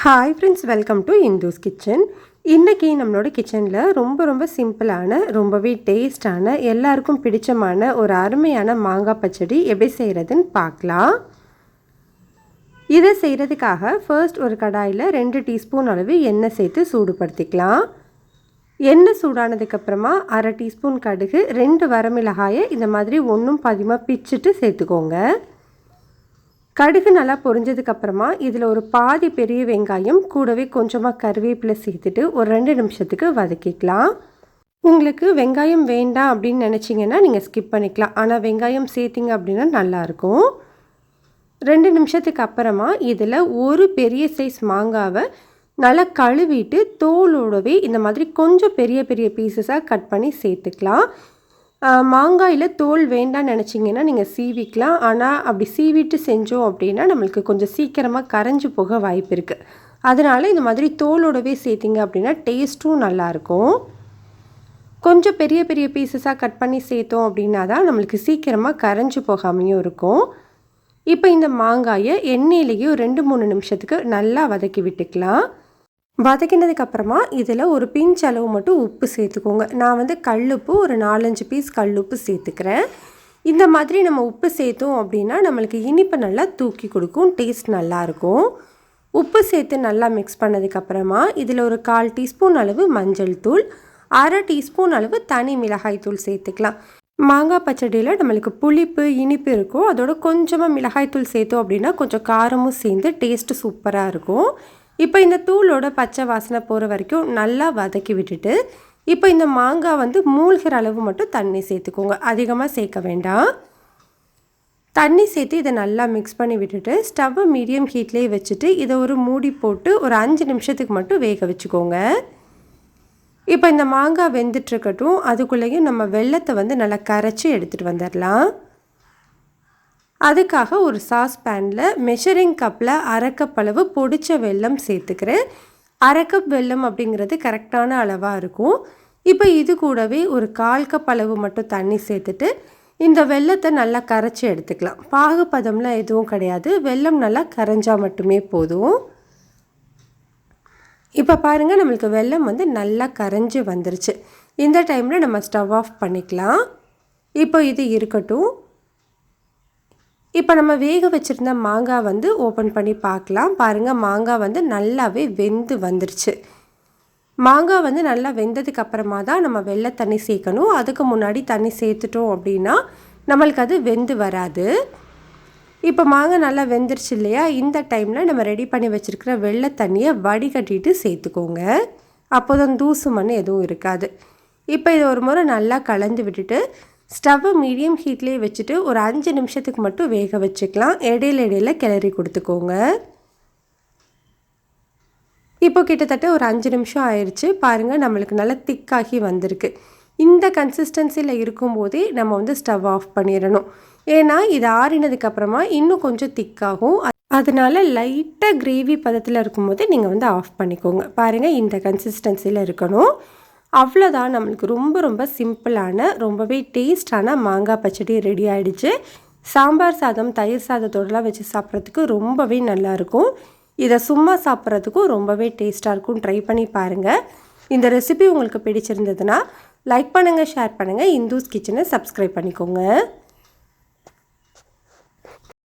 Hi friends, welcome to Indhu's kitchen. இன்றைக்கி நம்மளோட கிச்சனில் ரொம்ப சிம்பிளான, ரொம்பவே டேஸ்டான, எல்லாருக்கும் பிடிச்சமான ஒரு அருமையான மாங்காய் பச்சடி எப்படி செய்கிறதுன்னு பார்க்கலாம். இதை செய்கிறதுக்காக ஃபர்ஸ்ட் ஒரு கடாயில் 2 டீஸ்பூன் அளவு எண்ணெய் சேர்த்து சூடுபடுத்திக்கலாம். எண்ணெய் சூடானதுக்கப்புறமா 1/2 டீஸ்பூன் கடுகு, 2 வரமிளகாயை இந்த மாதிரி ஒன்றும் பாதியமாக பிச்சுட்டு சேர்த்துக்கோங்க. கடுகு நல்லா பொரிஞ்சதுக்கப்புறமா இதில் ஒரு பாதி பெரிய வெங்காயம் கூடவே கொஞ்சமாக கருவேப்பிலை சேர்த்துட்டு ஒரு 2 நிமிஷத்துக்கு வதக்கிக்கலாம். உங்களுக்கு வெங்காயம் வேண்டாம் அப்படின்னு நினச்சிங்கன்னா நீங்கள் ஸ்கிப் பண்ணிக்கலாம். ஆனால் வெங்காயம் சேர்த்திங்க அப்படின்னா நல்லாயிருக்கும். 2 நிமிஷத்துக்கு அப்புறமா இதில் ஒரு பெரிய சைஸ் மாங்காவை நல்லா கழுவிட்டு தோலோடவே இந்த மாதிரி கொஞ்சம் பெரிய பீசஸாக கட் பண்ணி சேர்த்துக்கலாம். மாங்காயில் தோல் வேண்டான்னு நினச்சிங்கன்னா நீங்கள் சீவிக்கலாம். ஆனால் அப்படி சீவிட்டு செஞ்சோம் அப்படின்னா நம்மளுக்கு கொஞ்சம் சீக்கிரமாக கரைஞ்சி போக வாய்ப்பு இருக்குது. அதனால் இந்த மாதிரி தோலோடவே சேர்த்திங்க அப்படின்னா டேஸ்ட்டும் நல்லாயிருக்கும். கொஞ்சம் பெரிய பீசஸாக கட் பண்ணி சேர்த்தோம் அப்படின்னா தான் நம்மளுக்கு சீக்கிரமாக கரைஞ்சி போகாமையும் இருக்கும். இப்போ இந்த மாங்காயை எண்ணெயிலேயே ஒரு 2-3 நிமிஷத்துக்கு நல்லா வதக்கி விட்டுக்கலாம். வதக்கினதுக்கப்புறமா இதில் ஒரு பிஞ்ச் அளவு மட்டும் உப்பு சேர்த்துக்கோங்க. நான் கல்லுப்பு ஒரு 4-5 பீஸ் கல்லுப்பு சேர்த்துக்கிறேன். இந்த மாதிரி நம்ம உப்பு சேர்த்தோம் அப்படின்னா நம்மளுக்கு இனிப்பு நல்லா தூக்கி கொடுக்கும், டேஸ்ட் நல்லாயிருக்கும். உப்பு சேர்த்து நல்லா மிக்ஸ் பண்ணதுக்கப்புறமா இதில் ஒரு 1/4 டீஸ்பூன் அளவு மஞ்சள் தூள், 1/2 டீஸ்பூன் அளவு தனி மிளகாய் தூள் சேர்த்துக்கலாம். மாங்காய் பச்சடியில் நம்மளுக்கு புளிப்பு இனிப்பு இருக்கும். அதோட கொஞ்சமாக மிளகாய் தூள் சேர்த்தோம் அப்படின்னா கொஞ்சம் காரமும் சேர்ந்து டேஸ்ட்டு சூப்பராக இருக்கும். இப்போ இந்த தூளோட பச்சை வாசனை போகிற வரைக்கும் நல்லா வதக்கி விட்டுட்டு இப்போ இந்த மாங்காய் மூழ்கிற அளவு மட்டும் தண்ணி சேர்த்துக்கோங்க. அதிகமாக சேர்க்க வேண்டாம். தண்ணி சேர்த்து இதை நல்லா மிக்ஸ் பண்ணி விட்டுட்டு ஸ்டவ்வை மீடியம் ஹீட்லேயே வச்சுட்டு இதை ஒரு மூடி போட்டு ஒரு 5 நிமிஷத்துக்கு மட்டும் வேக வச்சுக்கோங்க. இப்போ இந்த மாங்காய் வெந்துட்டுருக்கட்டும். அதுக்குள்ளேயும் நம்ம வெல்லத்தை நல்லா கரைச்சி எடுத்துகிட்டு வந்துடலாம். அதுக்காக ஒரு சாஸ் பேனில் மெஷரிங் கப்பில் 1/2 கப் அளவு பொடிச்ச வெல்லம் சேர்த்துக்கிறேன். 1/2 கப் வெல்லம் அப்படிங்கிறது கரெக்டான அளவாக இருக்கும். இப்போ இது கூடவே ஒரு 1/4 கப் அளவு மட்டும் தண்ணி சேர்த்துட்டு இந்த வெல்லத்தை நல்லா கரைச்சி எடுத்துக்கலாம். பாகுபதம்லாம் எதுவும் கிடையாது, வெல்லம் நல்லா கரைஞ்சால் மட்டுமே போதும். இப்போ பாருங்கள், நம்மளுக்கு வெல்லம் நல்லா கரைஞ்சி வந்துருச்சு. இந்த டைமில் நம்ம ஸ்டவ் ஆஃப் பண்ணிக்கலாம். இப்போ இது இருக்கட்டும். இப்போ நம்ம வேக வச்சுருந்த மாங்காய் ஓப்பன் பண்ணி பார்க்கலாம். பாருங்கள், மாங்காய் நல்லாவே வெந்து வந்துருச்சு. மாங்காய் நல்லா வெந்ததுக்கு அப்புறமா தான் நம்ம வெள்ளை தண்ணி சேர்க்கணும். அதுக்கு முன்னாடி தண்ணி சேர்த்துட்டோம் அப்படின்னா நம்மளுக்கு அது வெந்து வராது. இப்போ மாங்காய் நல்லா வெந்துருச்சு இல்லையா? இந்த டைமில் நம்ம ரெடி பண்ணி வச்சுருக்கிற வெள்ளை தண்ணியை வடிகட்டிட்டு சேர்த்துக்கோங்க. அப்போ தான் தூசு மண் எதுவும் இருக்காது. இப்போ இதை ஒரு முறை நல்லா கலந்து விட்டுட்டு ஸ்டவ்வை மீடியம் ஹீட்லேயே வச்சுட்டு ஒரு 5 நிமிஷத்துக்கு மட்டும் வேக வச்சுக்கலாம். இடையில கிளறி கொடுத்துக்கோங்க. இப்போ கிட்டத்தட்ட ஒரு 5 நிமிஷம் ஆயிடுச்சு. பாருங்கள், நம்மளுக்கு நல்லா திக்காகி வந்திருக்கு. இந்த கன்சிஸ்டன்சியில் இருக்கும்போதே நம்ம ஸ்டவ் ஆஃப் பண்ணிடணும். ஏன்னா இது ஆறினதுக்கப்புறமா இன்னும் கொஞ்சம் திக்காகும். அதனால் லைட்டாக கிரேவி பதத்தில் இருக்கும்போது நீங்கள் ஆஃப் பண்ணிக்கோங்க. பாருங்கள், இந்த கன்சிஸ்டன்சியில் இருக்கணும். அவ்வளோதான், நம்மளுக்கு ரொம்ப சிம்பிளான, ரொம்பவே டேஸ்டான மாங்காய் பச்சடி ரெடி ஆகிடுச்சு. சாம்பார் சாதம், தயிர் சாதத்தோடலாம் வச்சு சாப்பிட்றதுக்கு ரொம்பவே நல்லாயிருக்கும். இதை சும்மா சாப்பிட்றதுக்கும் ரொம்பவே டேஸ்ட்டாக இருக்கும். ட்ரை பண்ணி பாருங்கள். இந்த ரெசிபி உங்களுக்கு பிடிச்சிருந்ததுன்னா லைக் பண்ணுங்கள், ஷேர் பண்ணுங்கள். இந்துஸ் கிச்சனை சப்ஸ்கிரைப் பண்ணிக்கோங்க.